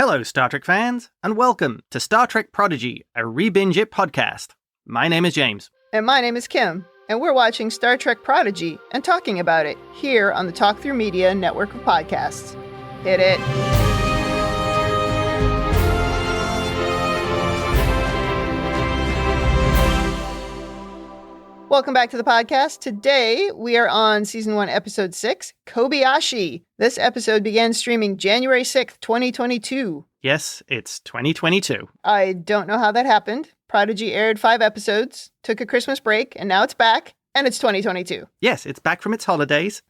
Hello, Star Trek fans, and welcome to Star Trek Prodigy, a RebingeIt podcast. My name is James. And my name is Kim, and we're watching Star Trek Prodigy and talking about it here on the Talk Through Media network of podcasts. Hit it. Welcome back to the podcast. Today, we are on Season 1, Episode 6, Kobayashi. This episode began streaming January 6th, 2022. Yes, it's 2022. I don't know how that happened. Prodigy aired 5 episodes, took a Christmas break, and now it's back, and it's 2022. Yes, it's back from its holidays.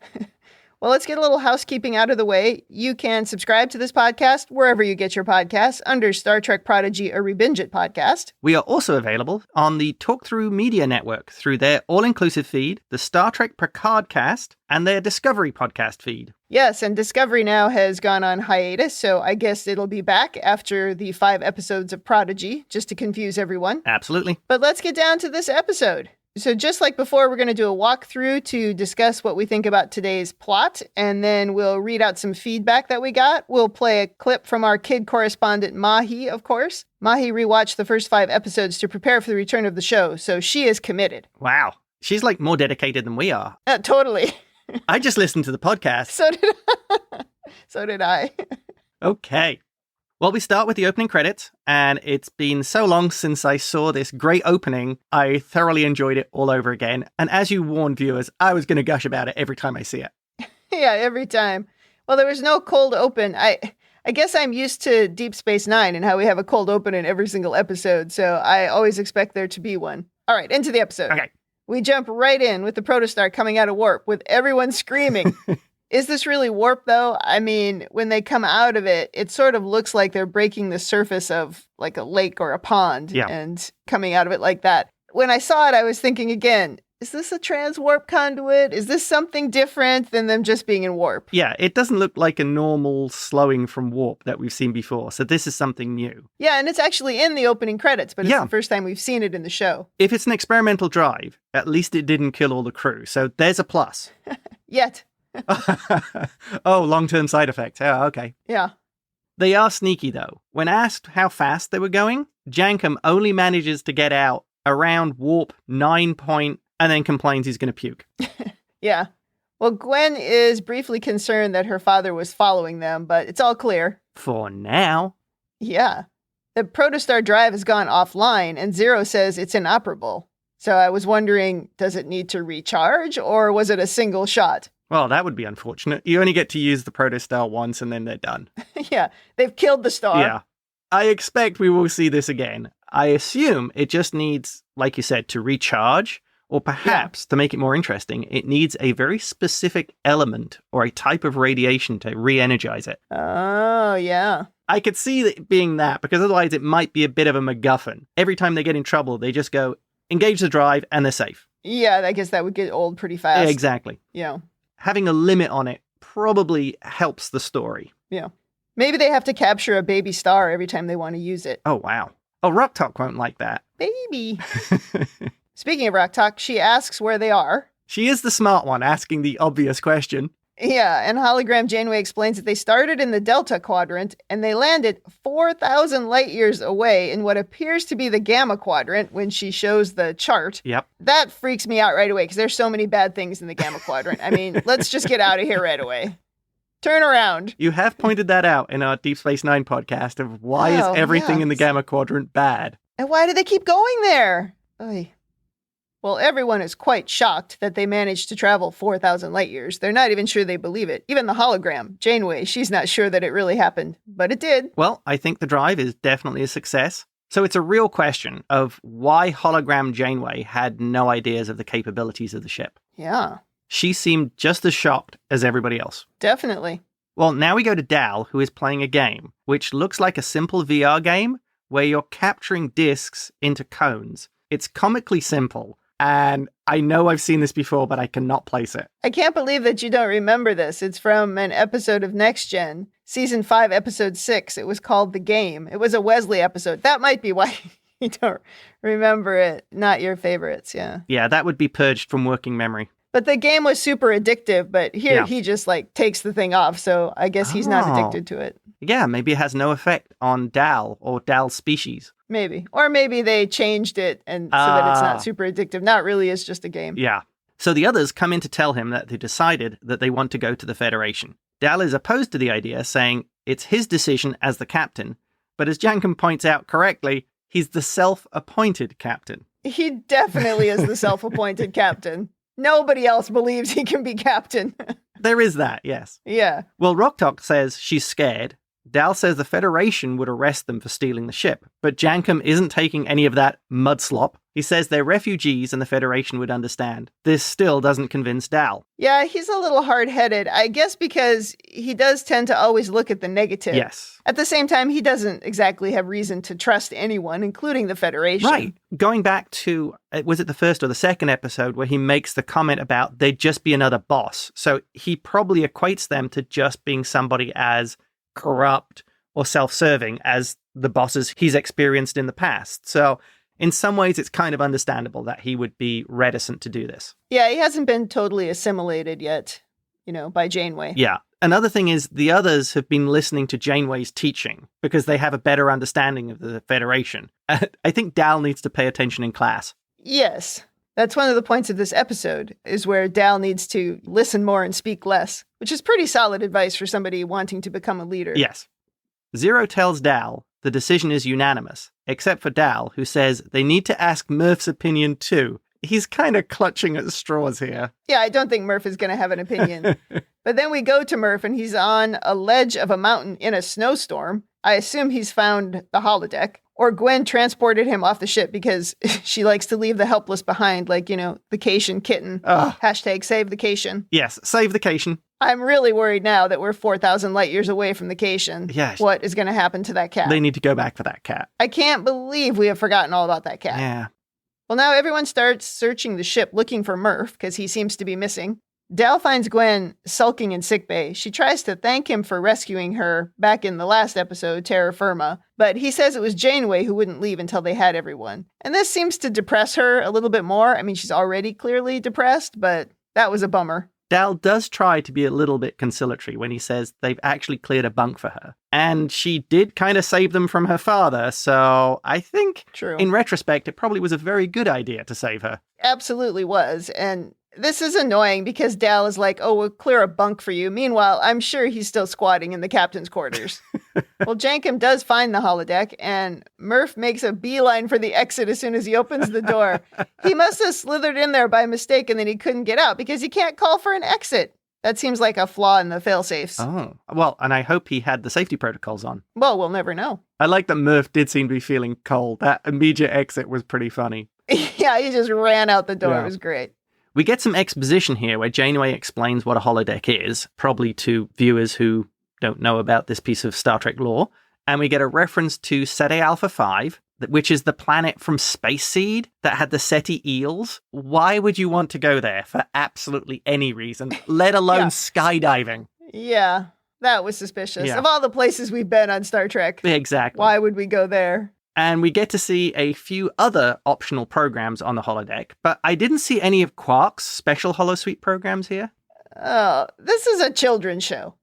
Well, let's get a little housekeeping out of the way. You can subscribe to this podcast wherever you get your podcasts under Star Trek Prodigy, a RebingeIt podcast. We are also available on the Talk Through Media Network through their all-inclusive feed, the Star Trek Picardcast, and their Discovery podcast feed. Yes, and Discovery now has gone on hiatus, so I guess it'll be back after the 5 episodes of Prodigy, just to confuse everyone. Absolutely. But let's get down to this episode. So just like before, we're going to do a walkthrough to discuss what we think about today's plot, and then we'll read out some feedback that we got. We'll play a clip from our kid correspondent, Mahi, of course. Mahi rewatched the first 5 episodes to prepare for the return of the show, so she is committed. Wow. She's like more dedicated than we are. Totally. I just listened to the podcast. So did I. Okay. Well, we start with the opening credits, and it's been so long since I saw this great opening, I thoroughly enjoyed it all over again. And as you warned viewers, I was going to gush about it every time I see it. Yeah, every time. Well, there was no cold open. I guess I'm used to Deep Space Nine and how we have a cold open in every single episode, so I always expect there to be one. All right, into the episode. Okay. We jump right in with the Protostar coming out of warp with everyone screaming. Is this really warp, though? I mean, when they come out of it, it sort of looks like they're breaking the surface of like a lake or a pond and coming out of it like that. When I saw it, I was thinking again, is this a trans-warp conduit? Is this something different than them just being in warp? Yeah, it doesn't look like a normal slowing from warp that we've seen before, so this is something new. Yeah, and it's actually in the opening credits, but it's the first time we've seen it in the show. If it's an experimental drive, at least it didn't kill all the crew, so there's a plus. Yet. Oh, long-term side effects. Oh, okay. Yeah. They are sneaky, though. When asked how fast they were going, Jankum only manages to get out around warp 9 point and then complains he's going to puke. Yeah. Well, Gwen is briefly concerned that her father was following them, but it's all clear. For now. Yeah. The Protostar drive has gone offline, and Zero says it's inoperable. So I was wondering, does it need to recharge, or was it a single shot? Well, that would be unfortunate. You only get to use the Protostar once and then they're done. Yeah, they've killed the star. Yeah. I expect we will see this again. I assume it just needs, like you said, to recharge, or perhaps, to make it more interesting, it needs a very specific element or a type of radiation to re-energize it. Oh, yeah. I could see it being that, because otherwise it might be a bit of a MacGuffin. Every time they get in trouble, they just go, engage the drive, and they're safe. Yeah, I guess that would get old pretty fast. Exactly. Yeah. Having a limit on it probably helps the story. Yeah. Maybe they have to capture a baby star every time they want to use it. Oh, wow. Oh, Rock Talk won't like that. Baby. Speaking of Rock Talk, she asks where they are. She is the smart one, asking the obvious question. Yeah, and Hologram Janeway explains that they started in the Delta Quadrant, and they landed 4,000 light years away in what appears to be the Gamma Quadrant when she shows the chart. Yep. That freaks me out right away, because there's so many bad things in the Gamma Quadrant. I mean, let's just get out of here right away. Turn around. You have pointed that out in our Deep Space Nine podcast of why is everything in the Gamma Quadrant bad? And why do they keep going there? Oy. Well, everyone is quite shocked that they managed to travel 4,000 light years. They're not even sure they believe it. Even the hologram, Janeway, she's not sure that it really happened, but it did. Well, I think the drive is definitely a success. So it's a real question of why hologram Janeway had no ideas of the capabilities of the ship. Yeah. She seemed just as shocked as everybody else. Definitely. Well, now we go to Dal, who is playing a game, which looks like a simple VR game where you're capturing discs into cones. It's comically simple. And I know I've seen this before, but I cannot place it. I can't believe that you don't remember this. It's from an episode of Next Gen, Season 5, Episode 6. It was called The Game. It was a Wesley episode. That might be why you don't remember it. Not your favorites, yeah. Yeah, that would be purged from working memory. But the game was super addictive, but here Yeah. he just like takes the thing off, so I guess he's not addicted to it. Yeah, maybe it has no effect on Dal or Dal's species. Maybe. Or maybe they changed it and so that it's not super addictive. Not really, it's just a game. Yeah. So the others come in to tell him that they decided that they want to go to the Federation. Dal is opposed to the idea, saying it's his decision as the captain, but as Jankum points out correctly, he's the self-appointed captain. He definitely is the self-appointed captain. Nobody else believes he can be captain. There is that, yes. Yeah. Well, Roktok says she's scared. Dal says the Federation would arrest them for stealing the ship, but Jankum isn't taking any of that mudslop. He says they're refugees and the Federation would understand. This still doesn't convince Dal. Yeah, he's a little hard-headed, I guess because he does tend to always look at the negative. Yes. At the same time, he doesn't exactly have reason to trust anyone, including the Federation. Right. Going back to, was it the first or the second episode where he makes the comment about they'd just be another boss. So he probably equates them to just being somebody as corrupt or self-serving as the bosses he's experienced in the past. So in some ways, it's kind of understandable that he would be reticent to do this. Yeah, he hasn't been totally assimilated yet, by Janeway. Yeah. Another thing is the others have been listening to Janeway's teaching because they have a better understanding of the Federation. I think Dal needs to pay attention in class. Yes. That's one of the points of this episode, is where Dal needs to listen more and speak less, which is pretty solid advice for somebody wanting to become a leader. Yes. Zero tells Dal the decision is unanimous, except for Dal, who says they need to ask Murph's opinion too. He's kind of clutching at straws here. Yeah, I don't think Murph is going to have an opinion. But then we go to Murph, and he's on a ledge of a mountain in a snowstorm. I assume he's found the holodeck. Or Gwen transported him off the ship because she likes to leave the helpless behind, like, the Cation kitten. Hashtag save the Cation. Yes, save the Cation. I'm really worried now that we're 4,000 light years away from the Cation. Yes. What is going to happen to that cat? They need to go back for that cat. I can't believe we have forgotten all about that cat. Yeah. Well, now everyone starts searching the ship looking for Murph because he seems to be missing. Dal finds Gwen sulking in sickbay. She tries to thank him for rescuing her back in the last episode, Terra Firma, but he says it was Janeway who wouldn't leave until they had everyone. And this seems to depress her a little bit more. I mean, she's already clearly depressed, but that was a bummer. Dal does try to be a little bit conciliatory when he says they've actually cleared a bunk for her. And she did kind of save them from her father, so I think, True. In retrospect, it probably was a very good idea to save her. Absolutely was, and this is annoying because Dal is like, oh, we'll clear a bunk for you. Meanwhile, I'm sure he's still squatting in the captain's quarters. Well, Jankum does find the holodeck, and Murph makes a beeline for the exit as soon as he opens the door. He must have slithered in there by mistake, and then he couldn't get out because he can't call for an exit. That seems like a flaw in the failsafes. Oh, well, and I hope he had the safety protocols on. Well, we'll never know. I like that Murph did seem to be feeling cold. That immediate exit was pretty funny. Yeah, he just ran out the door. Yeah. It was great. We get some exposition here where Janeway explains what a holodeck is, probably to viewers who don't know about this piece of Star Trek lore. And we get a reference to Ceti Alpha 5, which is the planet from Space Seed that had the Ceti eels. Why would you want to go there for absolutely any reason, let alone skydiving? Yeah, that was suspicious. Yeah. Of all the places we've been on Star Trek, Exactly. why would we go there? And we get to see a few other optional programs on the holodeck, but I didn't see any of Quark's special holosuite programs here. Oh, this is a children's show.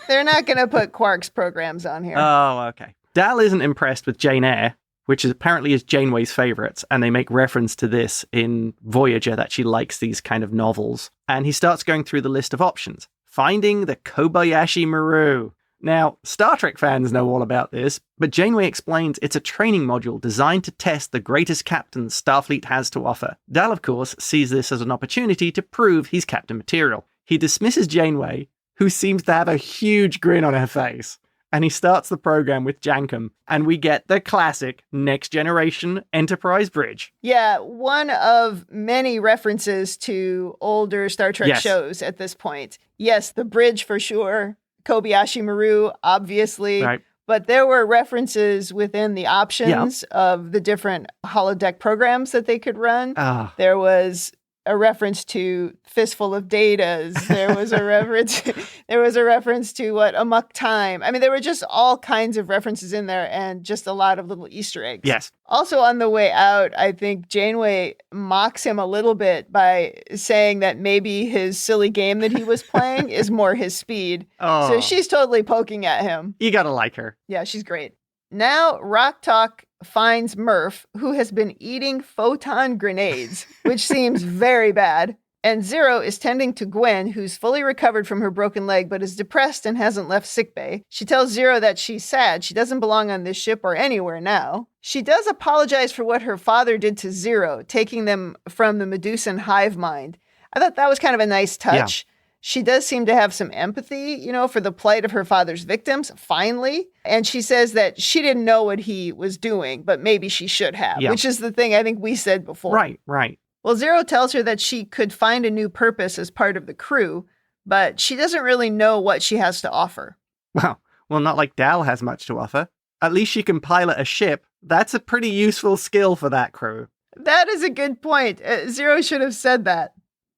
They're not going to put Quark's programs on here. Oh, okay. Dal isn't impressed with Jane Eyre, which is apparently is Janeway's favorites, and they make reference to this in Voyager, that she likes these kind of novels. And he starts going through the list of options. Finding the Kobayashi Maru. Now, Star Trek fans know all about this, but Janeway explains it's a training module designed to test the greatest captains Starfleet has to offer. Dal, of course, sees this as an opportunity to prove he's captain material. He dismisses Janeway, who seems to have a huge grin on her face, and he starts the program with Jankum, and we get the classic Next Generation Enterprise bridge. Yeah, one of many references to older Star Trek shows at this point. Yes, the bridge for sure. Kobayashi Maru, obviously. Right. But there were references within the options of the different holodeck programs that they could run. There was a reference to Fistful of Datas. There was a reference. There was a reference to Amok Time. I mean, there were just all kinds of references in there, and just a lot of little Easter eggs. Yes. Also, on the way out, I think Janeway mocks him a little bit by saying that maybe his silly game that he was playing is more his speed. Oh. So she's totally poking at him. You gotta like her. Yeah, she's great. Now, Rock Talk finds Murph, who has been eating photon grenades, which seems very bad. And Zero is tending to Gwen, who's fully recovered from her broken leg, but is depressed and hasn't left sickbay. She tells Zero that she's sad. She doesn't belong on this ship or anywhere now. She does apologize for what her father did to Zero, taking them from the Medusan hive mind. I thought that was kind of a nice touch. Yeah. She does seem to have some empathy, for the plight of her father's victims, finally. And she says that she didn't know what he was doing, but maybe she should have, which is the thing I think we said before. Right. Well, Zero tells her that she could find a new purpose as part of the crew, but she doesn't really know what she has to offer. Well, not like Dal has much to offer. At least she can pilot a ship. That's a pretty useful skill for that crew. That is a good point. Zero should have said that.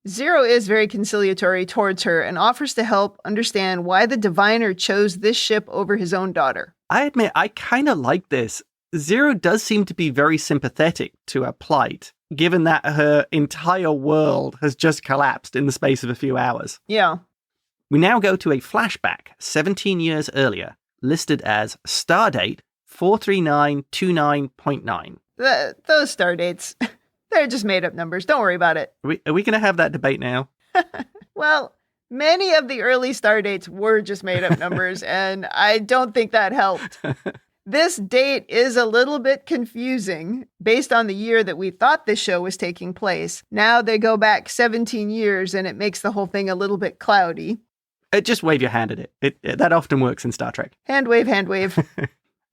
Zero is very conciliatory towards her and offers to help understand why the diviner chose this ship over his own daughter. I admit, I kind of like this. Zero does seem to be very sympathetic to her plight, given that her entire world has just collapsed in the space of a few hours. Yeah. We now go to a flashback 17 years earlier, listed as Stardate 43929.9. Those star dates... They're just made-up numbers. Don't worry about it. Are we going to have that debate now? Well, many of the early star dates were just made-up numbers, and I don't think that helped. This date is a little bit confusing based on the year that we thought this show was taking place. Now they go back 17 years, and it makes the whole thing a little bit cloudy. Just wave your hand at it. That often works in Star Trek. Hand wave, hand wave.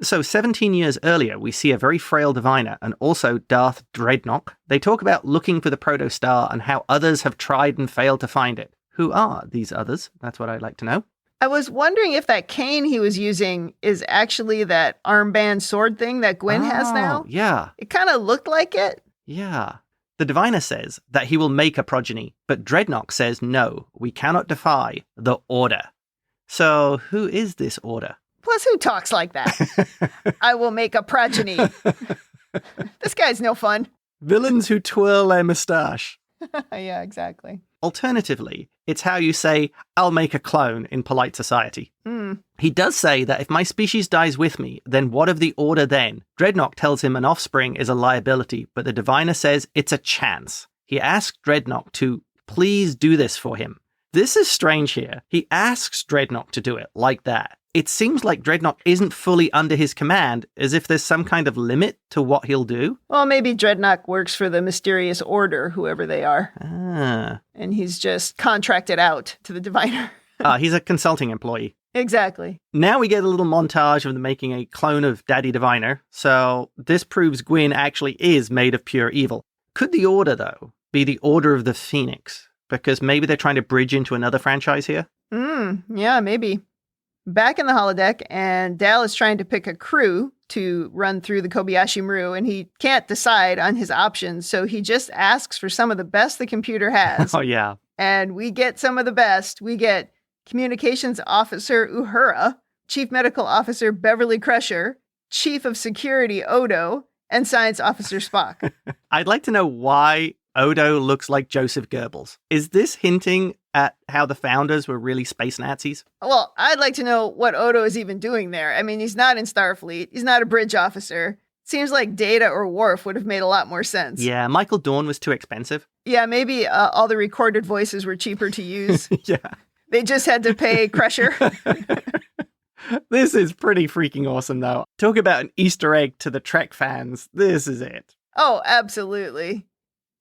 So 17 years earlier, we see a very frail diviner and also Darth Dreadnought. They talk about looking for the Protostar and how others have tried and failed to find it. Who are these others? That's what I'd like to know. I was wondering if that cane he was using is actually that armband sword thing that Gwen has now. Yeah. It kind of looked like it. Yeah. The diviner says that he will make a progeny, but Dreadnought says no, we cannot defy the Order. So who is this Order? Plus, who talks like that? I will make a progeny. This guy's no fun. Villains who twirl their moustache. Yeah, exactly. Alternatively, it's how you say, I'll make a clone in polite society. He does say that if my species dies with me, then what of the Order then? Dreadnought tells him an offspring is a liability, but the diviner says it's a chance. He asks Dreadnought to please do this for him. This is strange here. He asks Dreadnought to do it like that. It seems like Dreadnought isn't fully under his command, as if there's some kind of limit to what he'll do. Well, maybe Dreadnought works for the mysterious Order, whoever they are. And he's just contracted out to the diviner. He's a consulting employee. Exactly. Now we get a little montage of them making a clone of Daddy Diviner, so this proves Gwyn actually is made of pure evil. Could the Order, though, be the Order of the Phoenix? Because maybe they're trying to bridge into another franchise here? Yeah, maybe. Back in the holodeck, and Dal is trying to pick a crew to run through the Kobayashi Maru, and he can't decide on his options, so he just asks for some of the best the computer has. Oh, yeah. And we get some of the best. We get Communications Officer Uhura, Chief Medical Officer Beverly Crusher, Chief of Security Odo, and Science Officer Spock. I'd like to know why Odo looks like Joseph Goebbels. Is this hinting at how the founders were really space Nazis? Well, I'd like to know what Odo is even doing there. I mean, he's not in Starfleet. He's not a bridge officer. Seems like Data or Worf would have made a lot more sense. Yeah, Michael Dorn was too expensive. Yeah, maybe all the recorded voices were cheaper to use. Yeah. They just had to pay Crusher. This is pretty freaking awesome, though. Talk about an Easter egg to the Trek fans. This is it. Oh, absolutely.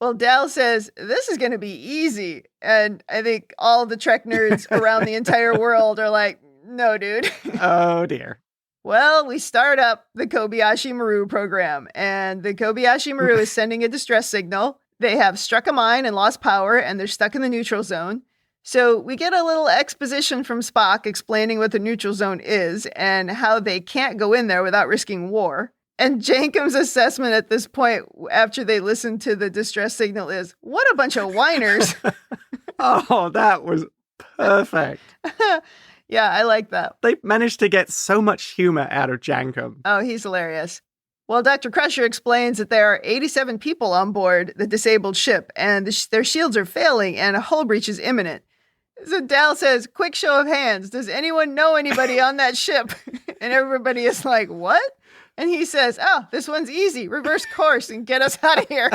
Well, Dal says, this is going to be easy. And I think all the Trek nerds around the entire world are like, no, dude. Oh, dear. Well, we start up the Kobayashi Maru program, and the Kobayashi Maru is sending a distress signal. They have struck a mine and lost power, and they're stuck in the neutral zone. So we get a little exposition from Spock explaining what the neutral zone is and how they can't go in there without risking war. And Jankum's assessment at this point, after they listen to the distress signal, is, what a bunch of whiners. Oh, that was perfect. Yeah, I like that. They managed to get so much humor out of Jankum. Oh, he's hilarious. Well, Dr. Crusher explains that there are 87 people on board the disabled ship, and their shields are failing, and a hull breach is imminent. So Dal says, quick show of hands. Does anyone know anybody on that ship? And everybody is like, what? And he says, oh, this one's easy. Reverse course and get us out of here.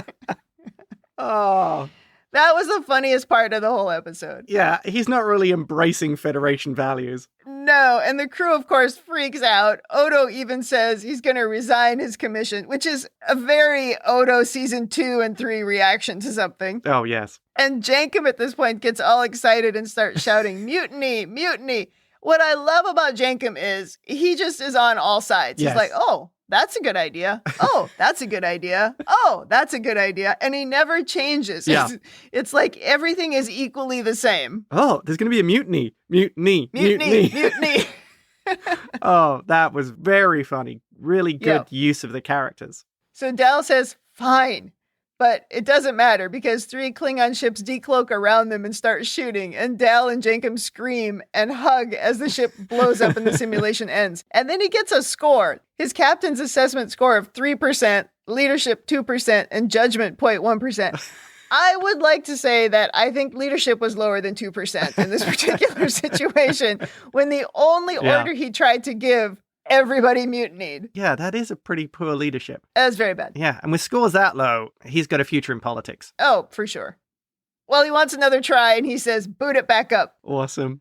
Oh. That was the funniest part of the whole episode. Yeah, he's not really embracing Federation values. No, and the crew, of course, freaks out. Odo even says he's going to resign his commission, which is a very Odo season 2 and 3 reaction to something. Oh, yes. And Jankum at this point gets all excited and starts shouting, mutiny, mutiny. What I love about Jankum is he just is on all sides. Yes. He's like, oh, that's a good idea. Oh, that's a good idea. Oh, that's a good idea. And he never changes. Yeah. It's like everything is equally the same. Oh, there's going to be a mutiny. Mutiny. Mutiny. Mutiny. Oh, that was very funny. Really good use of the characters. So Dal says, fine. But it doesn't matter because 3 Klingon ships decloak around them and start shooting, and Dal and Jankum scream and hug as the ship blows up and the simulation ends. And then he gets a score. His captain's assessment score of 3%, leadership 2%, and judgment 0.1%. I would like to say that I think leadership was lower than 2% in this particular situation, when the only order he tried to give, everybody mutinied. Yeah, that is a pretty poor leadership. That's very bad. Yeah, and with scores that low, he's got a future in politics. Oh, for sure. Well, he wants another try, and he says, boot it back up. Awesome.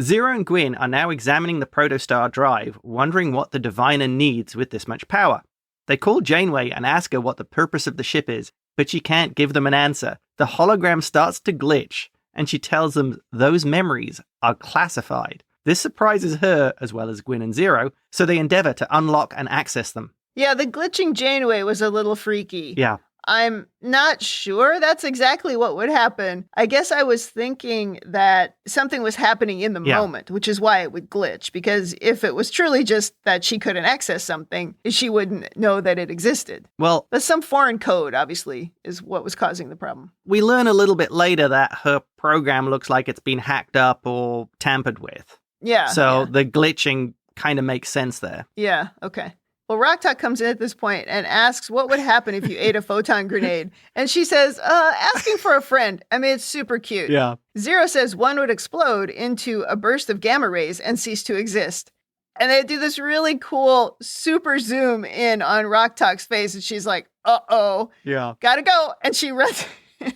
Zero and Gwyn are now examining the Protostar drive, wondering what the Diviner needs with this much power. They call Janeway and ask her what the purpose of the ship is, but she can't give them an answer. The hologram starts to glitch, and she tells them those memories are classified. This surprises her, as well as Gwyn and Zero, so they endeavor to unlock and access them. Yeah, the glitching Janeway was a little freaky. Yeah. I'm not sure that's exactly what would happen. I guess I was thinking that something was happening in the moment, which is why it would glitch. Because if it was truly just that she couldn't access something, she wouldn't know that it existed. Well, but some foreign code, obviously, is what was causing the problem. We learn a little bit later that her program looks like it's been hacked up or tampered with. Yeah. So the glitching kind of makes sense there. Yeah, okay. Well, Rocktalk comes in at this point and asks what would happen if you ate a photon grenade. And she says, asking for a friend. I mean, it's super cute. Yeah. Zero says one would explode into a burst of gamma rays and cease to exist. And they do this really cool super zoom in on Rocktalk's face. And she's like, uh-oh. Yeah. Gotta go. And she runs,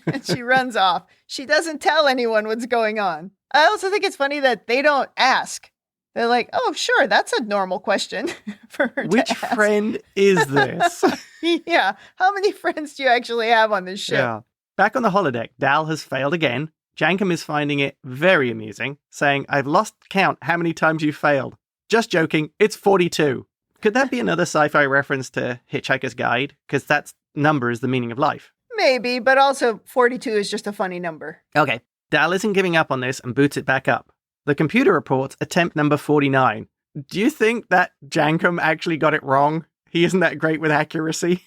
and she runs off. She doesn't tell anyone what's going on. I also think it's funny that they don't ask. They're like, oh, sure, that's a normal question for her Which to ask. friend is this? Yeah. How many friends do you actually have on this ship? Yeah. Back on the holodeck, Dal has failed again. Jankum is finding it very amusing, saying, I've lost count how many times you failed. Just joking, it's 42. Could that be another sci-fi reference to Hitchhiker's Guide? Because that number is the meaning of life. Maybe, but also 42 is just a funny number. Okay. Dal isn't giving up on this and boots it back up. The computer reports attempt number 49. Do you think that Jankum actually got it wrong? He isn't that great with accuracy.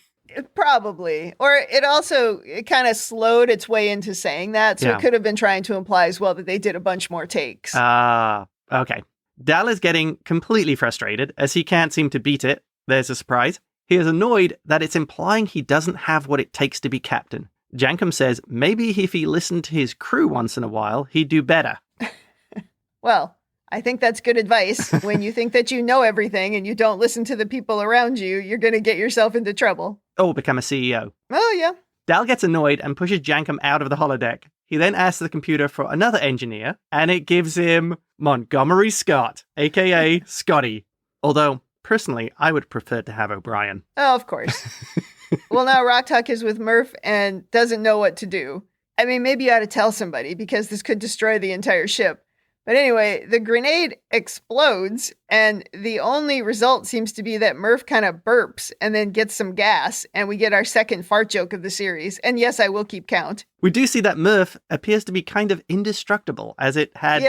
Probably. Or it kind of slowed its way into saying that. So it could have been trying to imply as well that they did a bunch more takes. Okay. Dal is getting completely frustrated as he can't seem to beat it. There's a surprise. He is annoyed that it's implying he doesn't have what it takes to be captain. Jankum says maybe if he listened to his crew once in a while, he'd do better. Well, I think that's good advice. When you think that you know everything and you don't listen to the people around you, you're going to get yourself into trouble. Or become a CEO. Oh, yeah. Dal gets annoyed and pushes Jankum out of the holodeck. He then asks the computer for another engineer, and it gives him Montgomery Scott, a.k.a. Scotty. Although, personally, I would prefer to have O'Brien. Oh, of course. Well, now Rocktalk is with Murph and doesn't know what to do. I mean, maybe you ought to tell somebody because this could destroy the entire ship. But anyway, the grenade explodes, and the only result seems to be that Murph kind of burps and then gets some gas, and we get our second fart joke of the series. And yes, I will keep count. We do see that Murph appears to be kind of indestructible, as it had,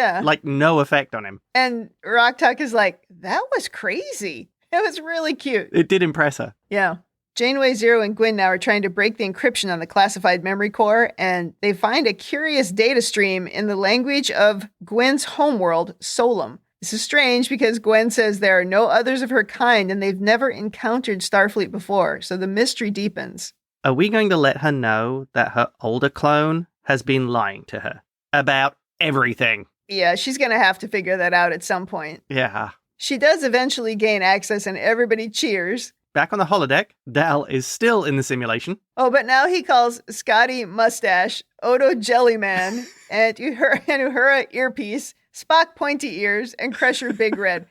no effect on him. And Rocktalk is like, that was crazy. It was really cute. It did impress her. Yeah. Janeway, Zero, and Gwyn now are trying to break the encryption on the classified memory core, and they find a curious data stream in the language of Gwyn's homeworld, Solum. This is strange because Gwen says there are no others of her kind and they've never encountered Starfleet before, so the mystery deepens. Are we going to let her know that her older clone has been lying to her about everything? Yeah, she's going to have to figure that out at some point. Yeah. She does eventually gain access and everybody cheers. Back on the holodeck, Dal is still in the simulation. Oh, but now he calls Scotty Mustache, Odo Jellyman, and Uhura Earpiece, Spock Pointy Ears, and Crusher Big Red.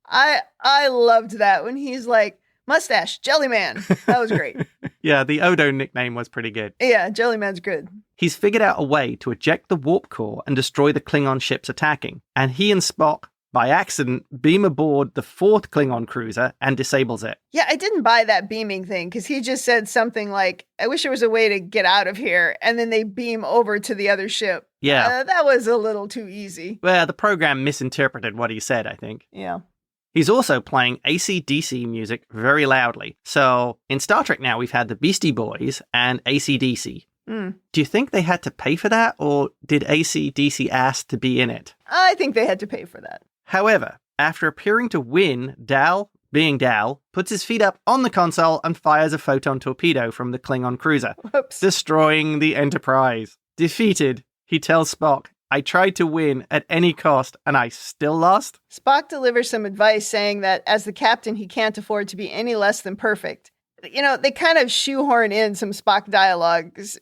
I loved that when he's like, Mustache, Jellyman. That was great. Yeah, the Odo nickname was pretty good. Yeah, Jellyman's good. He's figured out a way to eject the warp core and destroy the Klingon ships attacking, and he and Spock, by accident, beam aboard the fourth Klingon cruiser and disables it. Yeah, I didn't buy that beaming thing because he just said something like, I wish there was a way to get out of here. And then they beam over to the other ship. Yeah. That was a little too easy. Well, the program misinterpreted what he said, I think. Yeah. He's also playing AC/DC music very loudly. So in Star Trek now, we've had the Beastie Boys and AC/DC. Do you think they had to pay for that, or did AC/DC ask to be in it? I think they had to pay for that. However, after appearing to win, Dal, being Dal, puts his feet up on the console and fires a photon torpedo from the Klingon cruiser, destroying the Enterprise. Defeated, he tells Spock, I tried to win at any cost, and I still lost? Spock delivers some advice saying that as the captain, he can't afford to be any less than perfect. You know, they kind of shoehorn in some Spock dialogues,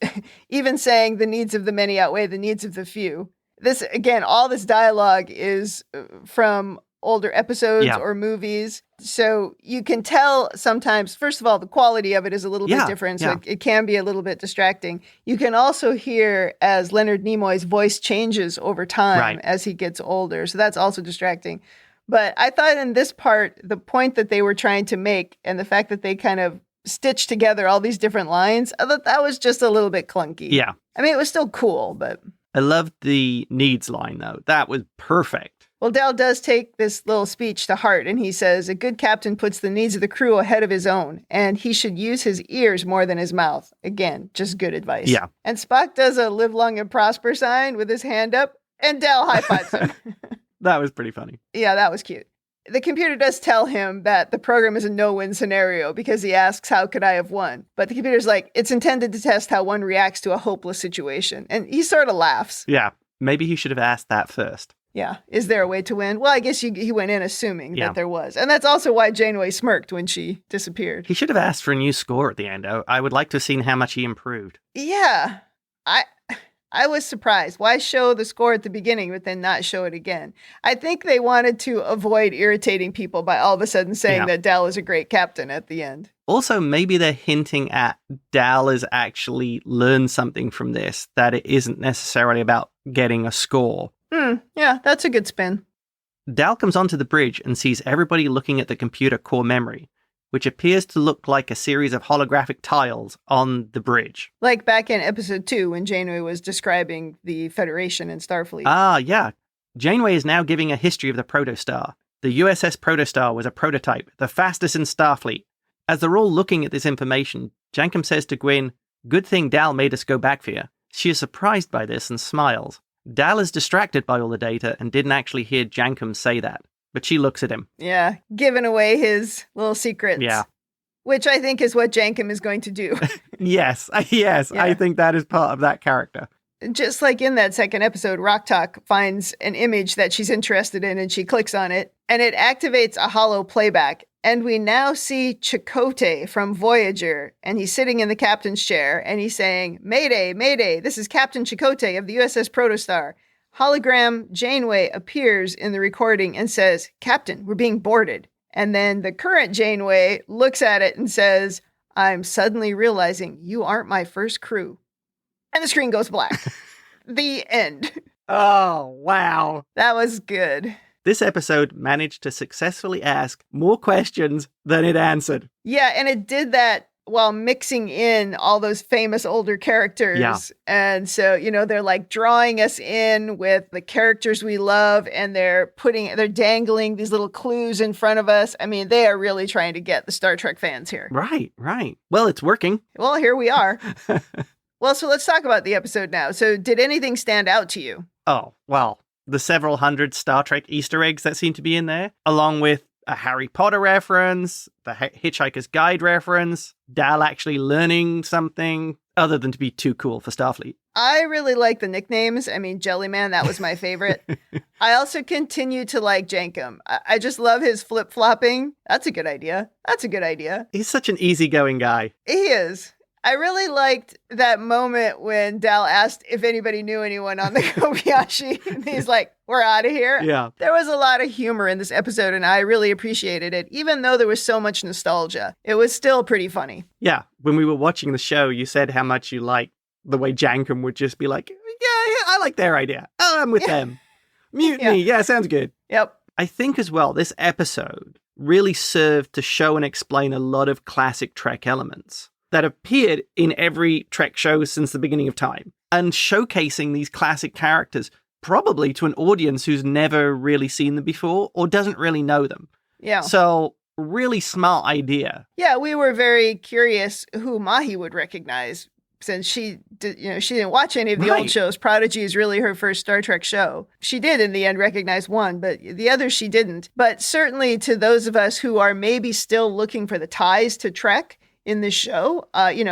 even saying the needs of the many outweigh the needs of the few. This, again, all this dialogue is from older episodes or movies. So you can tell sometimes, first of all, the quality of it is a little bit different. So it can be a little bit distracting. You can also hear as Leonard Nimoy's voice changes over time as he gets older. So that's also distracting. But I thought in this part, the point that they were trying to make and the fact that they kind of stitched together all these different lines, I thought that was just a little bit clunky. Yeah. I mean, it was still cool, but... I loved the needs line, though. That was perfect. Well, Dal does take this little speech to heart, and he says, a good captain puts the needs of the crew ahead of his own, and he should use his ears more than his mouth. Again, just good advice. Yeah. And Spock does a live long and prosper sign with his hand up, and Dal high-fives him. That was pretty funny. Yeah, that was cute. The computer does tell him that the program is a no-win scenario because he asks, how could I have won? But the computer's like, it's intended to test how one reacts to a hopeless situation. And he sort of laughs. Yeah, maybe he should have asked that first. Yeah. Is there a way to win? Well, I guess he went in assuming that there was. And that's also why Janeway smirked when she disappeared. He should have asked for a new score at the end. I would like to have seen how much he improved. Yeah. I was surprised. Why show the score at the beginning, but then not show it again? I think they wanted to avoid irritating people by all of a sudden saying that Dal is a great captain at the end. Also, maybe they're hinting at Dal has actually learned something from this, that it isn't necessarily about getting a score. Yeah, that's a good spin. Dal comes onto the bridge and sees everybody looking at the computer core memory, which appears to look like a series of holographic tiles on the bridge. Like back in episode 2 when Janeway was describing the Federation and Starfleet. Ah, yeah. Janeway is now giving a history of the Protostar. The USS Protostar was a prototype, the fastest in Starfleet. As they're all looking at this information, Jankum says to Gwyn, good thing Dal made us go back for you. She is surprised by this and smiles. Dal is distracted by all the data and didn't actually hear Jankum say that. But she looks at him. Yeah, giving away his little secrets. Yeah. Which I think is what Jankum is going to do. Yes, yeah. I think that is part of that character. Just like in that second episode, Rock Talk finds an image that she's interested in and she clicks on it, and it activates a holo playback. And we now see Chakotay from Voyager, and he's sitting in the captain's chair, and he's saying, Mayday, Mayday, this is Captain Chakotay of the USS Protostar. Hologram Janeway appears in the recording and says, Captain, we're being boarded. And then the current Janeway looks at it and says, I'm suddenly realizing you aren't my first crew. And the screen goes black. The end. Oh, wow. That was good. This episode managed to successfully ask more questions than it answered. Yeah, and it did that while mixing in all those famous older characters. Yeah. And so, you know, they're like drawing us in with the characters we love, and they're dangling these little clues in front of us. I mean, they are really trying to get the Star Trek fans here. Right. Well, it's working. Well, here we are. Well, so let's talk about the episode now. So did anything stand out to you? Oh, well, the several hundred Star Trek Easter eggs that seem to be in there, along with a Harry Potter reference, the Hitchhiker's Guide reference, Dal actually learning something other than to be too cool for Starfleet. I really like the nicknames. I mean, Jellyman, that was my favorite. I also continue to like Jankum. I just love his flip-flopping. That's a good idea. He's such an easygoing guy. He is. I really liked that moment when Dal asked if anybody knew anyone on the Kobayashi. And he's like, we're out of here. Yeah. There was a lot of humor in this episode, and I really appreciated it. Even though there was so much nostalgia, it was still pretty funny. Yeah. When we were watching the show, you said how much you liked the way Jankum would just be like, yeah, I like their idea. Oh, I'm with them. Mutiny. Yeah, sounds good. Yep. I think as well, this episode really served to show and explain a lot of classic Trek elements that appeared in every Trek show since the beginning of time, and showcasing these classic characters probably to an audience who's never really seen them before or doesn't really know them. Yeah. So really smart idea. Yeah, we were very curious who Mahi would recognize, since she didn't watch any of the old shows. Prodigy is really her first Star Trek show. She did in the end recognize one, but the others she didn't. But certainly to those of us who are maybe still looking for the ties to Trek in this show,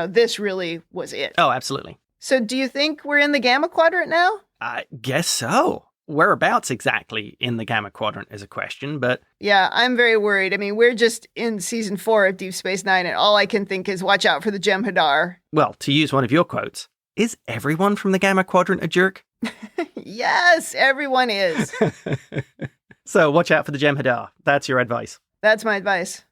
this really was it. Oh, absolutely. So do you think we're in the Gamma Quadrant now? I guess so. Whereabouts exactly in the Gamma Quadrant is a question, but... Yeah, I'm very worried. I mean, we're just in season 4 of Deep Space Nine, and all I can think is watch out for the Jem'Hadar. Well, to use one of your quotes, is everyone from the Gamma Quadrant a jerk? Yes, everyone is. So watch out for the Jem'Hadar. That's your advice. That's my advice.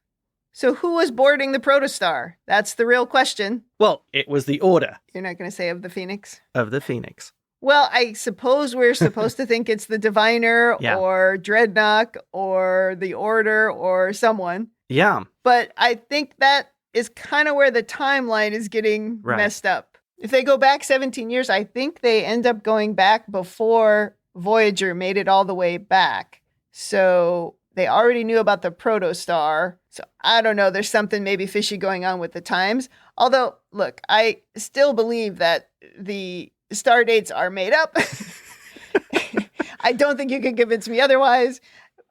So who was boarding the Protostar? That's the real question. Well, it was the Order. You're not going to say of the Phoenix? Of the Phoenix. Well, I suppose we're supposed to think it's the Diviner or Dreadnought or the Order or someone. Yeah. But I think that is kind of where the timeline is getting messed up. If they go back 17 years, I think they end up going back before Voyager made it all the way back. So they already knew about the Protostar. So I don't know. There's something maybe fishy going on with the times. Although, look, I still believe that the star dates are made up. I don't think you can convince me otherwise.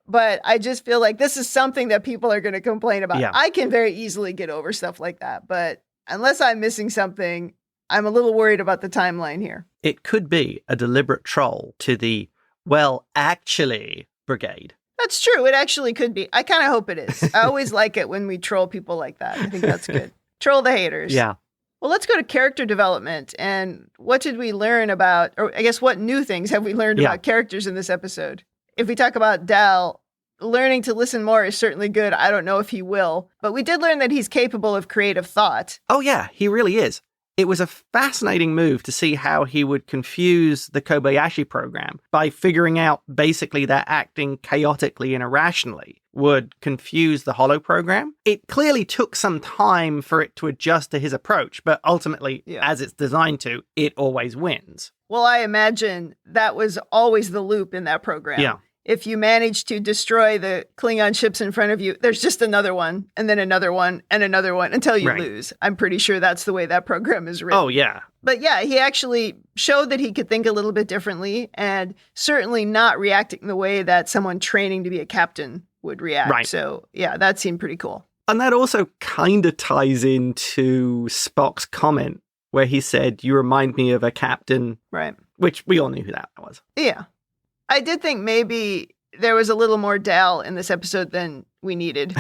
But I just feel like this is something that people are going to complain about. Yeah. I can very easily get over stuff like that. But unless I'm missing something, I'm a little worried about the timeline here. It could be a deliberate troll to the, well, actually, brigade. That's true. It actually could be. I kind of hope it is. I always like it when we troll people like that. I think that's good. Troll the haters. Yeah. Well, let's go to character development. And what did we learn about, or I guess what new things have we learned about characters in this episode? If we talk about Dal, learning to listen more is certainly good. I don't know if he will, but we did learn that he's capable of creative thought. Oh, yeah, he really is. It was a fascinating move to see how he would confuse the Kobayashi program by figuring out basically that acting chaotically and irrationally would confuse the holo program. It clearly took some time for it to adjust to his approach, but ultimately, as it's designed to, it always wins. Well, I imagine that was always the loop in that program. Yeah. If you manage to destroy the Klingon ships in front of you, there's just another one, and then another one, and another one, until you lose. I'm pretty sure that's the way that program is written. Oh, yeah. But yeah, he actually showed that he could think a little bit differently, and certainly not reacting the way that someone training to be a captain would react. Right. So yeah, that seemed pretty cool. And that also kind of ties into Spock's comment, where he said, "You remind me of a captain." Right. Which we all knew who that was. Yeah. I did think maybe there was a little more Dal in this episode than we needed.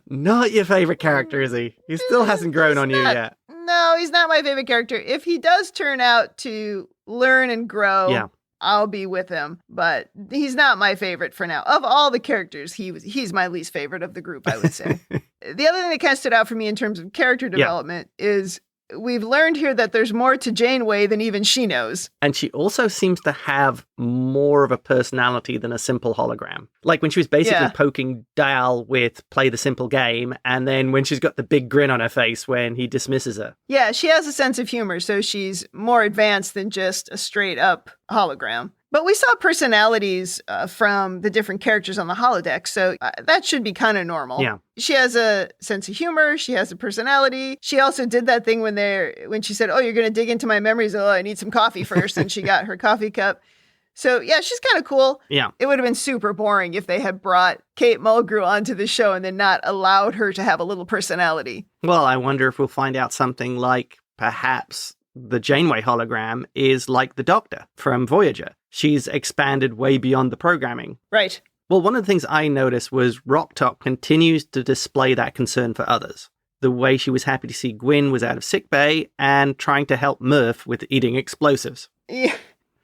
Not your favorite character, is he? He still hasn't grown on you yet. No, he's not my favorite character. If he does turn out to learn and grow, I'll be with him. But he's not my favorite for now. Of all the characters, he's my least favorite of the group, I would say. The other thing that kind of stood out for me in terms of character development is we've learned here that there's more to Janeway than even she knows. And she also seems to have more of a personality than a simple hologram. Like when she was basically poking Dal with play the simple game, and then when she's got the big grin on her face when he dismisses her. Yeah, she has a sense of humor, so she's more advanced than just a straight-up hologram. But we saw personalities from the different characters on the holodeck, so that should be kind of normal. Yeah. She has a sense of humor. She has a personality. She also did that thing when she said, "Oh, you're going to dig into my memories. Oh, I need some coffee first," and she got her coffee cup. So, yeah, she's kind of cool. Yeah. It would have been super boring if they had brought Kate Mulgrew onto the show and then not allowed her to have a little personality. Well, I wonder if we'll find out something like perhaps the Janeway hologram is like the Doctor from Voyager. She's expanded way beyond the programming. Right. Well, one of the things I noticed was Rok-Tahk continues to display that concern for others. The way she was happy to see Gwyn was out of sickbay and trying to help Murph with eating explosives. Yeah.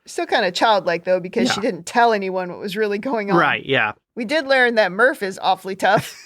Still kind of childlike, though, because she didn't tell anyone what was really going on. Right, yeah. We did learn that Murph is awfully tough.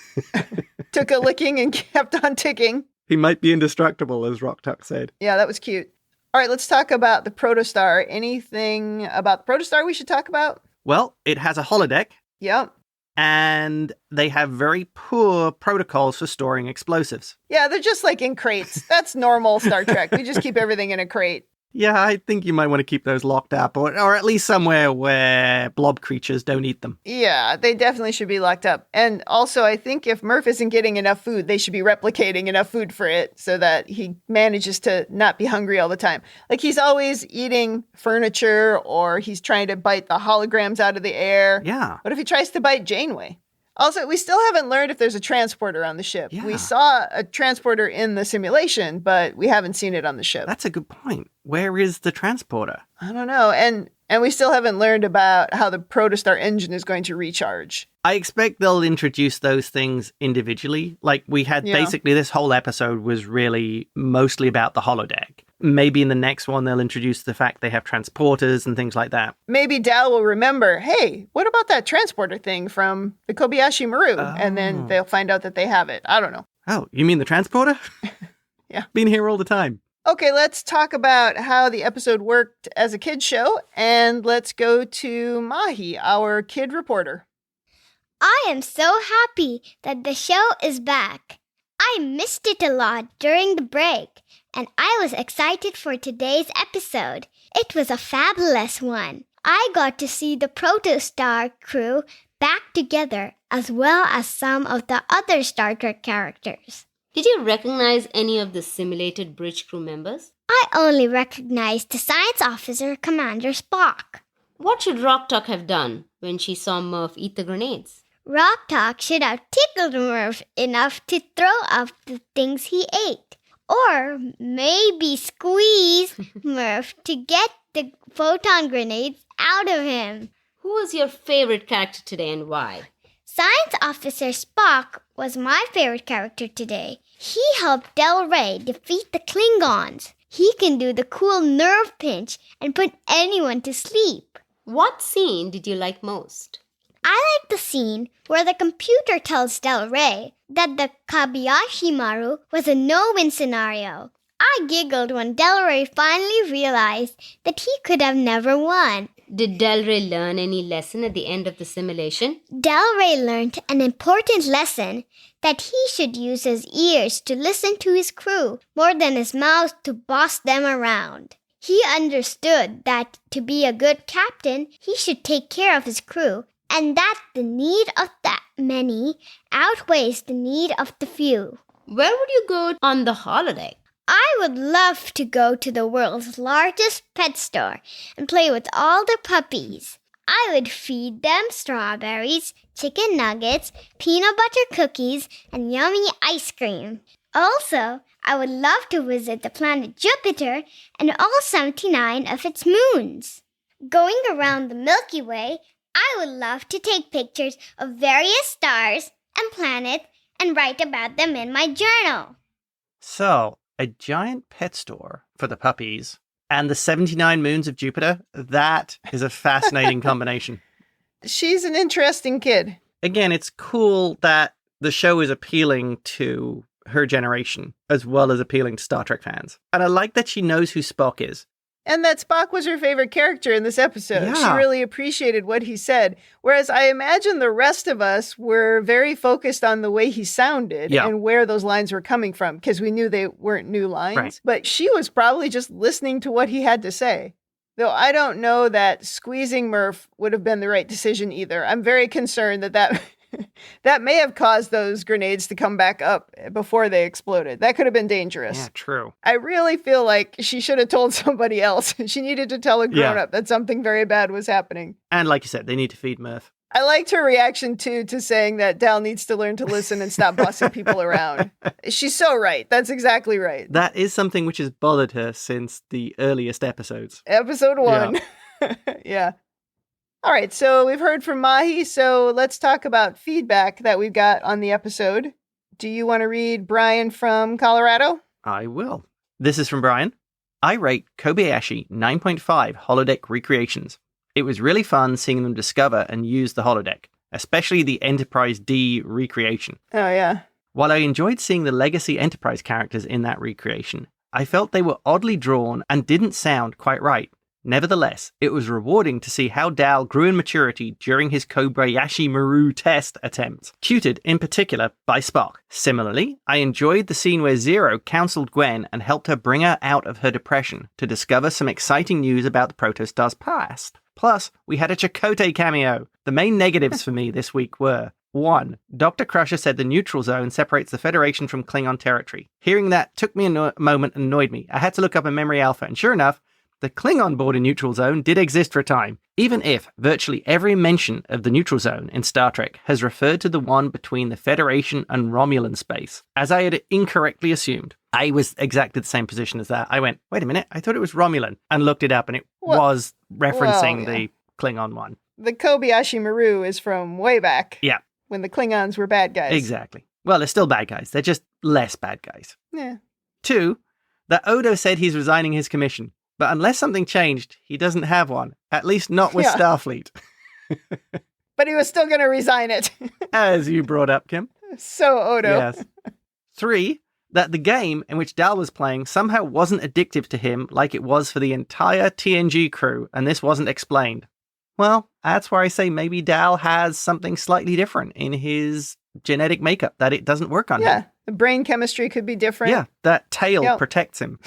Took a licking and kept on ticking. He might be indestructible, as Rok-Tahk said. Yeah, that was cute. All right, let's talk about the Protostar. Anything about the Protostar we should talk about? Well, it has a holodeck. Yep. And they have very poor protocols for storing explosives. Yeah, they're just like in crates. That's normal Star Trek. We just keep everything in a crate. Yeah, I think you might want to keep those locked up, or at least somewhere where blob creatures don't eat them. Yeah, they definitely should be locked up. And also, I think if Murph isn't getting enough food, they should be replicating enough food for it so that he manages to not be hungry all the time. Like he's always eating furniture, or he's trying to bite the holograms out of the air. Yeah. What if he tries to bite Janeway? Also, we still haven't learned if there's a transporter on the ship. Yeah. We saw a transporter in the simulation, but we haven't seen it on the ship. That's a good point. Where is the transporter? I don't know. And we still haven't learned about how the Protostar engine is going to recharge. I expect they'll introduce those things individually. Like we had basically this whole episode was really mostly about the holodeck. Maybe in the next one, they'll introduce the fact they have transporters and things like that. Maybe Dal will remember, hey, what about that transporter thing from the Kobayashi Maru? Oh. And then they'll find out that they have it. I don't know. Oh, you mean the transporter? Yeah. Been here all the time. Okay, let's talk about how the episode worked as a kid's show. And let's go to Mahi, our kid reporter. I am so happy that the show is back. I missed it a lot during the break, and I was excited for today's episode. It was a fabulous one. I got to see the Protostar crew back together, as well as some of the other Star Trek characters. Did you recognize any of the simulated bridge crew members? I only recognized the science officer, Commander Spock. What should Rok-Tahk have done when she saw Murph eat the grenades? Rok-Tahk should have tickled Murph enough to throw up the things he ate. Or maybe squeeze Murph to get the photon grenades out of him. Who was your favorite character today and why? Science Officer Spock was my favorite character today. He helped Del Rey defeat the Klingons. He can do the cool nerve pinch and put anyone to sleep. What scene did you like most? I like the scene where the computer tells Del Rey that the Kobayashi Maru was a no-win scenario. I giggled when Del Rey finally realized that he could have never won. Did Del Rey learn any lesson at the end of the simulation? Del Rey learned an important lesson that he should use his ears to listen to his crew more than his mouth to boss them around. He understood that to be a good captain, he should take care of his crew, and that the need of the many outweighs the need of the few. Where would you go on the holodeck? I would love to go to the world's largest pet store and play with all the puppies. I would feed them strawberries, chicken nuggets, peanut butter cookies, and yummy ice cream. Also, I would love to visit the planet Jupiter and all 79 of its moons. Going around the Milky Way, I would love to take pictures of various stars and planets and write about them in my journal. So, a giant pet store for the puppies and the 79 moons of Jupiter, that is a fascinating combination. She's an interesting kid. Again, it's cool that the show is appealing to her generation, as well as appealing to Star Trek fans. And I like that she knows who Spock is. And that Spock was her favorite character in this episode. Yeah. She really appreciated what he said. Whereas I imagine the rest of us were very focused on the way he sounded and where those lines were coming from, because we knew they weren't new lines. Right. But she was probably just listening to what he had to say. Though I don't know that squeezing Murph would have been the right decision either. I'm very concerned that that may have caused those grenades to come back up before they exploded. That could have been dangerous. Yeah, true. I really feel like she should have told somebody else. She needed to tell a grown-up that something very bad was happening. And like you said, they need to feed Murph. I liked her reaction, too, to saying that Dal needs to learn to listen and stop bossing people around. She's so right. That's exactly right. That is something which has bothered her since the earliest episodes. Episode 1. Yeah. All right, so we've heard from Mahi, so let's talk about feedback that we've got on the episode. Do you want to read Brian from Colorado? I will. This is from Brian. I rate Kobayashi 9.5 holodeck recreations. It was really fun seeing them discover and use the holodeck, especially the Enterprise D recreation. Oh, yeah. While I enjoyed seeing the Legacy Enterprise characters in that recreation, I felt they were oddly drawn and didn't sound quite right. Nevertheless, it was rewarding to see how Dal grew in maturity during his Kobayashi Maru test attempt, tutored in particular by Spock. Similarly, I enjoyed the scene where Zero counseled Gwen and helped her bring her out of her depression to discover some exciting news about the Protostar's past. Plus, we had a Chakotay cameo. The main negatives for me this week were: 1. Dr. Crusher said the neutral zone separates the Federation from Klingon territory. Hearing that took me a moment and annoyed me. I had to look up in Memory Alpha, and sure enough, the Klingon border neutral zone did exist for a time, even if virtually every mention of the neutral zone in Star Trek has referred to the one between the Federation and Romulan space, as I had incorrectly assumed. I was exactly the same position as that. I went, wait a minute, I thought it was Romulan, and looked it up, and it was referencing the Klingon one. The Kobayashi Maru is from way back. Yeah. When the Klingons were bad guys. Exactly. Well, they're still bad guys. They're just less bad guys. Yeah. 2, that Odo said he's resigning his commission. But unless something changed, he doesn't have one. At least not with Starfleet. But he was still going to resign it. As you brought up, Kim. So Odo. Yes. 3, that the game in which Dal was playing somehow wasn't addictive to him like it was for the entire TNG crew, and this wasn't explained. Well, that's where I say maybe Dal has something slightly different in his genetic makeup, that it doesn't work on him. Yeah, the brain chemistry could be different. Yeah, that tail protects him.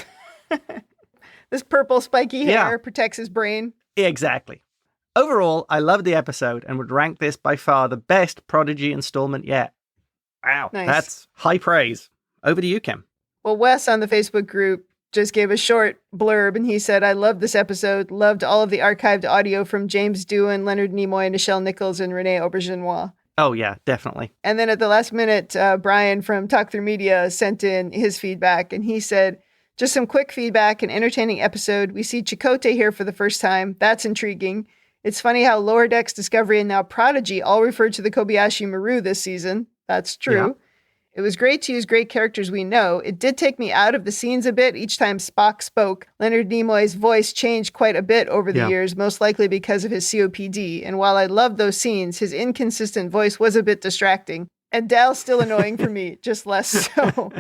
This purple spiky hair protects his brain. Exactly. Overall, I loved the episode and would rank this by far the best Prodigy installment yet. Wow, nice. That's high praise. Over to you, Kim. Well, Wes on the Facebook group just gave a short blurb, and he said, I loved this episode, loved all of the archived audio from James Doohan, Leonard Nimoy, Nichelle Nichols, and Renee Aubergenois. Oh, yeah, definitely. And then at the last minute, Brian from Talk Through Media sent in his feedback, and he said, just some quick feedback, an entertaining episode. We see Chakotay here for the first time. That's intriguing. It's funny how Lower Decks, Discovery, and now Prodigy all referred to the Kobayashi Maru this season. That's true. Yeah. It was great to use great characters we know. It did take me out of the scenes a bit each time Spock spoke. Leonard Nimoy's voice changed quite a bit over the years, most likely because of his COPD. And while I loved those scenes, his inconsistent voice was a bit distracting. And Dal's still annoying for me, just less so.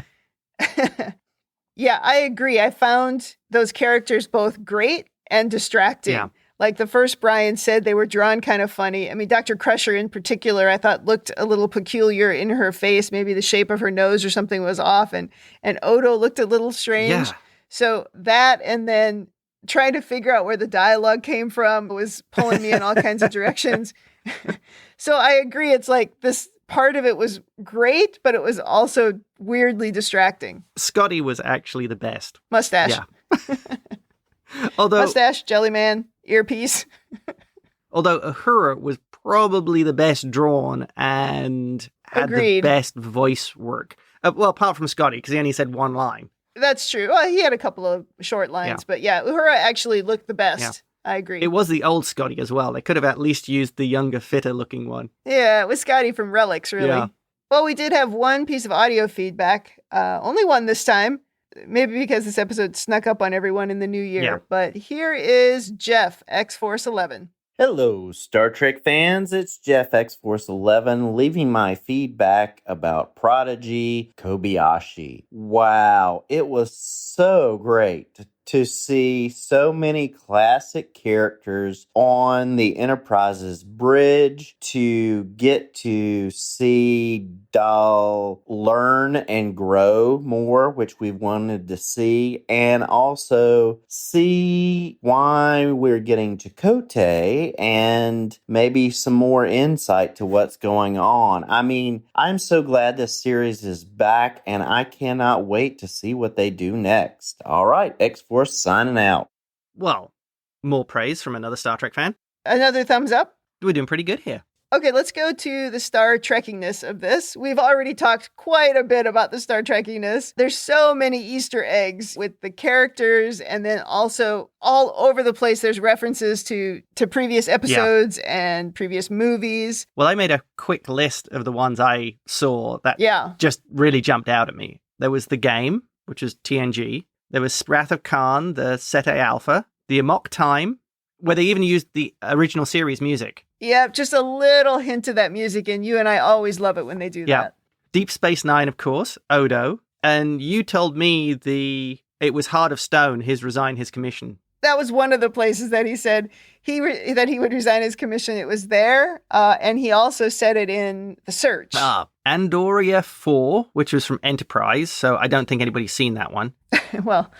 Yeah, I agree. I found those characters both great and distracting. Yeah. Like the first Brian said, they were drawn kind of funny. I mean, Dr. Crusher in particular, I thought looked a little peculiar in her face. Maybe the shape of her nose or something was off. And Odo looked a little strange. Yeah. So that, and then trying to figure out where the dialogue came from, was pulling me in all kinds of directions. So I agree. It's like this part of it was great, but it was also weirdly distracting. Scotty was actually the best. Mustache. Yeah. Although mustache, Jellyman, earpiece. Although Uhura was probably the best drawn and had the best voice work. Well, apart from Scotty, because he only said one line. That's true. Well, he had a couple of short lines, but yeah, Uhura actually looked the best. Yeah. I agree. It was the old Scotty as well. They could have at least used the younger, fitter looking one. Yeah, it was Scotty from Relics, really. Yeah. Well, we did have one piece of audio feedback. Only one this time. Maybe because this episode snuck up on everyone in the new year. Yeah. But here is Jeff, X-Force 11. Hello, Star Trek fans. It's Jeff X-Force11 leaving my feedback about Prodigy Kobayashi. Wow, it was so great to see so many classic characters on the Enterprise's bridge, to get to see Dal learn and grow more, which we wanted to see, and also see why we're getting Chakotay and maybe some more insight to what's going on. I mean, I'm so glad this series is back, and I cannot wait to see what they do next. All right, X-Force signing out. Well, more praise from another Star Trek fan. Another thumbs up. We're doing pretty good here. Okay, let's go to the Star Trekkiness of this. We've already talked quite a bit about the Star Trekkiness. There's so many Easter eggs with the characters, and then also all over the place there's references to previous episodes and previous movies. Well, I made a quick list of the ones I saw that just really jumped out at me. There was the game, which is TNG. There was Wrath of Khan, the Sete Alpha, the Amok Time, where they even used the original series music. Yeah, just a little hint of that music, and you and I always love it when they do that. Deep Space Nine, of course, Odo. And you told me it was Heart of Stone, resign his commission. That was one of the places that he said that he would resign his commission. It was there, and he also said it in The Search. Andoria 4, which was from Enterprise, so I don't think anybody's seen that one. Well,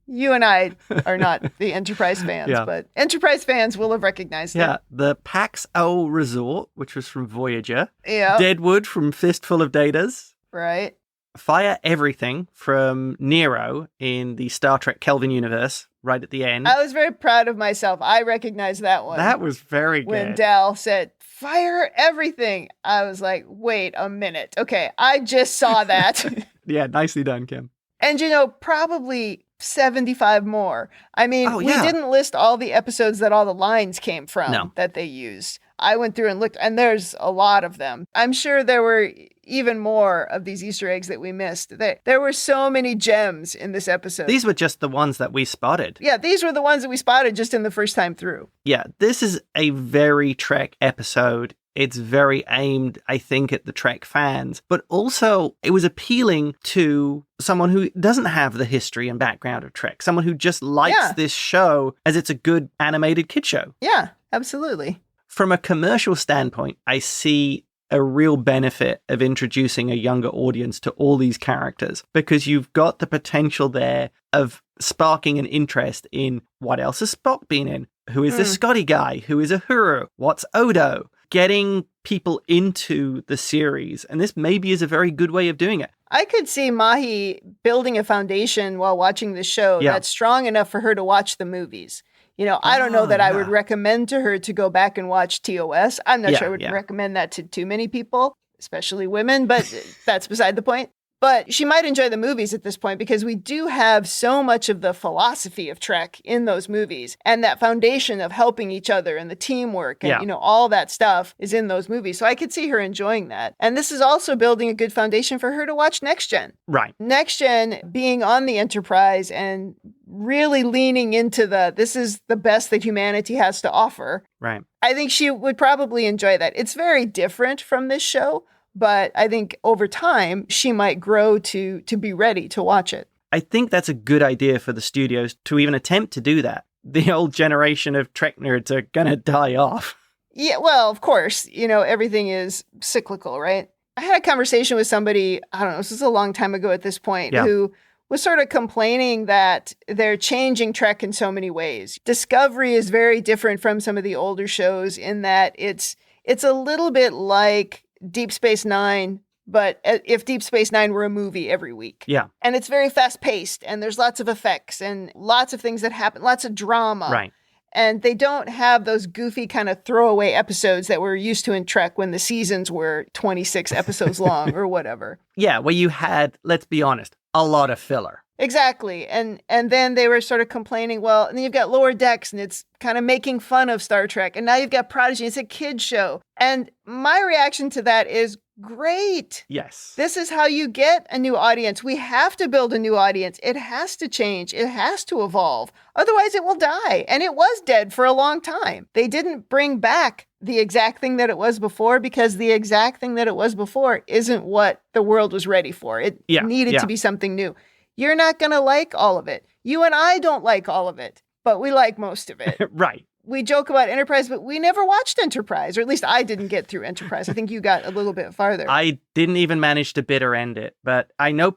you and I are not the Enterprise fans, but Enterprise fans will have recognized it. Yeah, the Pax O Resort, which was from Voyager. Yeah. Deadwood from Fistful of Datas. Right. Fire Everything from Nero in the Star Trek Kelvin universe, right at the end. I was very proud of myself. I recognized that one. That was very good. When Dal said, fire everything, I was like, wait a minute. Okay, I just saw that. Yeah, nicely done, Kim. And, probably 75 more. I mean, we didn't list all the episodes that all the lines came from that they used. I went through and looked, and there's a lot of them. I'm sure there were even more of these Easter eggs that we missed. There were so many gems in this episode. These were just the ones that we spotted. Yeah, these were the ones that we spotted just in the first time through. Yeah, this is a very Trek episode. It's very aimed, I think, at the Trek fans, but also it was appealing to someone who doesn't have the history and background of Trek, someone who just likes this show as it's a good animated kid show. Yeah, absolutely. From a commercial standpoint, I see a real benefit of introducing a younger audience to all these characters, because you've got the potential there of sparking an interest in what else has Spock been in? Who is this Scotty guy? Who is Uhuru? What's Odo? Getting people into the series. And this maybe is a very good way of doing it. I could see Mahi building a foundation while watching the show that's strong enough for her to watch the movies. I don't know that I would recommend to her to go back and watch TOS. I'm not sure I would recommend that to too many people, especially women, but that's beside the point. But she might enjoy the movies at this point, because we do have so much of the philosophy of Trek in those movies. And that foundation of helping each other and the teamwork and, all that stuff is in those movies. So I could see her enjoying that. And this is also building a good foundation for her to watch Next Gen. Right. Next Gen being on the Enterprise and really leaning into this is the best that humanity has to offer. Right. I think she would probably enjoy that. It's very different from this show, but I think over time, she might grow to be ready to watch it. I think that's a good idea for the studios to even attempt to do that. The old generation of Trek nerds are going to die off. Yeah, well, of course, everything is cyclical, right? I had a conversation with somebody, I don't know, this was a long time ago at this point, who was sort of complaining that they're changing Trek in so many ways. Discovery is very different from some of the older shows in that it's a little bit like Deep Space Nine, but if Deep Space Nine were a movie every week. Yeah. And it's very fast paced, and there's lots of effects and lots of things that happen, lots of drama. Right. And they don't have those goofy kind of throwaway episodes that we're used to in Trek when the seasons were 26 episodes long or whatever. Yeah, where you had, let's be honest, a lot of filler. Exactly. And then they were sort of complaining, well, and then you've got Lower Decks and it's kind of making fun of Star Trek. And now you've got Prodigy, it's a kid's show. And my reaction to that is great. Yes. This is how you get a new audience. We have to build a new audience. It has to change. It has to evolve. Otherwise it will die. And it was dead for a long time. They didn't bring back the exact thing that it was before because the exact thing that it was before isn't what the world was ready for. It needed to be something new. You're not going to like all of it. You and I don't like all of it, but we like most of it. Right. We joke about Enterprise, but we never watched Enterprise, or at least I didn't get through Enterprise. I think you got a little bit farther. I didn't even manage to bitter end it, but I know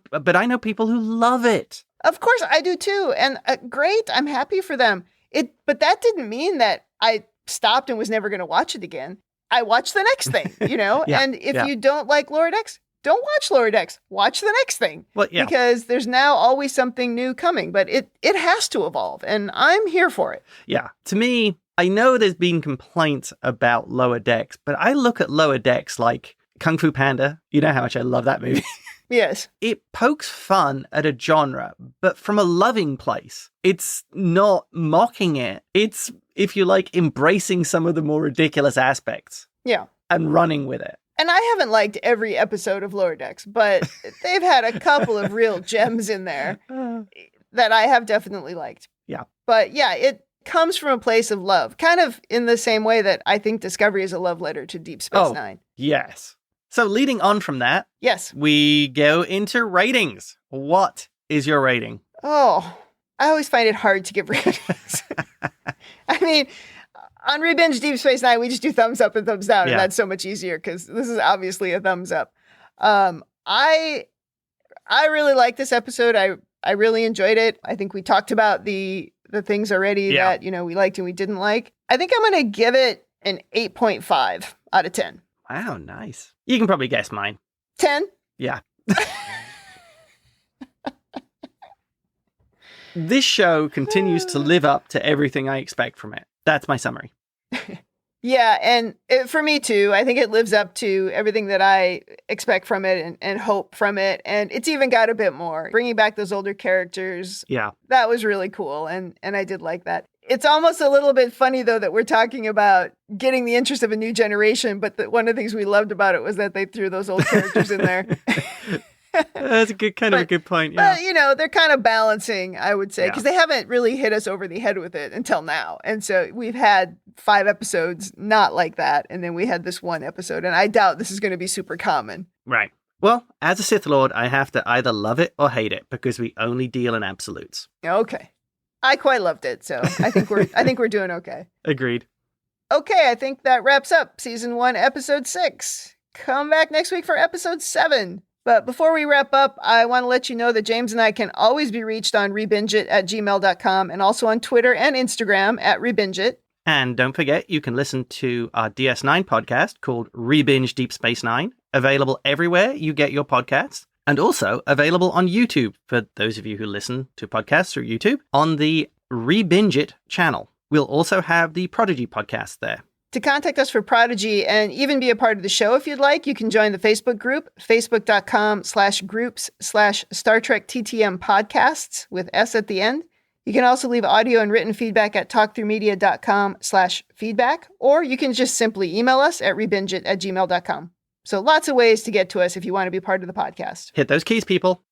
people who love it. Of course, I do too. And great. I'm happy for them. But that didn't mean that I stopped and was never going to watch it again. I watched the next thing, you know? And if you don't like Lower Decks, don't watch Lower Decks. Watch the next thing. Well, yeah. Because there's now always something new coming, but it has to evolve, and I'm here for it. Yeah. To me, I know there's been complaints about Lower Decks, but I look at Lower Decks like Kung Fu Panda. You know how much I love that movie. Yes. It pokes fun at a genre, but from a loving place. It's not mocking it. It's, if you like, embracing some of the more ridiculous aspects. Yeah. And running with it. And I haven't liked every episode of Lower Decks, but they've had a couple of real gems in there that I have definitely liked. Yeah. But yeah, it comes from a place of love, kind of in the same way that I think Discovery is a love letter to Deep Space Nine. Yes. So leading on from that, yes, we go into ratings. What is your rating? Oh, I always find it hard to give ratings. I mean, on Rebinge Deep Space Nine, we just do thumbs up and thumbs down, and that's so much easier because this is obviously a thumbs up. I really like this episode. I really enjoyed it. I think we talked about the things already that, you know, we liked and we didn't like. I think I'm going to give it an 8.5 out of 10. Wow, nice. You can probably guess mine. 10? Yeah. This show continues to live up to everything I expect from it. That's my summary. Yeah, and for me too, I think it lives up to everything that I expect from it and hope from it. And it's even got a bit more. Bringing back those older characters. Yeah. That was really cool. And I did like that. It's almost a little bit funny, though, that we're talking about getting the interest of a new generation. But one of the things we loved about it was that they threw those old characters in there. That's a good a good point. Yeah. But, you know, they're kind of balancing, I would say, because they haven't really hit us over the head with it until now. And so we've had 5 episodes not like that. And then we had this one episode. And I doubt this is going to be super common. Right. Well, as a Sith Lord, I have to either love it or hate it because we only deal in absolutes. Okay. I quite loved it. So I think we're doing okay. Agreed. Okay. I think that wraps up season 1, episode 6. Come back next week for episode 7. But before we wrap up, I want to let you know that James and I can always be reached on RebingeIt@gmail.com and also on Twitter and Instagram @RebingeIt. And don't forget, you can listen to our DS9 podcast called Rebinge Deep Space Nine, available everywhere you get your podcasts, and also available on YouTube for those of you who listen to podcasts through YouTube on the RebingeIt channel. We'll also have the Prodigy podcast there. To contact us for Prodigy and even be a part of the show if you'd like, you can join the Facebook group, facebook.com/groups/Star Trek TTM podcasts with S at the end. You can also leave audio and written feedback at talkthroughmedia.com/feedback, or you can just simply email us at rebingeit@gmail.com. So lots of ways to get to us if you want to be part of the podcast. Hit those keys, people.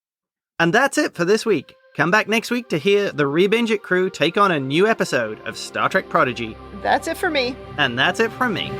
And that's it for this week. Come back next week to hear the RebingeIt crew take on a new episode of Star Trek Prodigy. That's it for me. And that's it from me.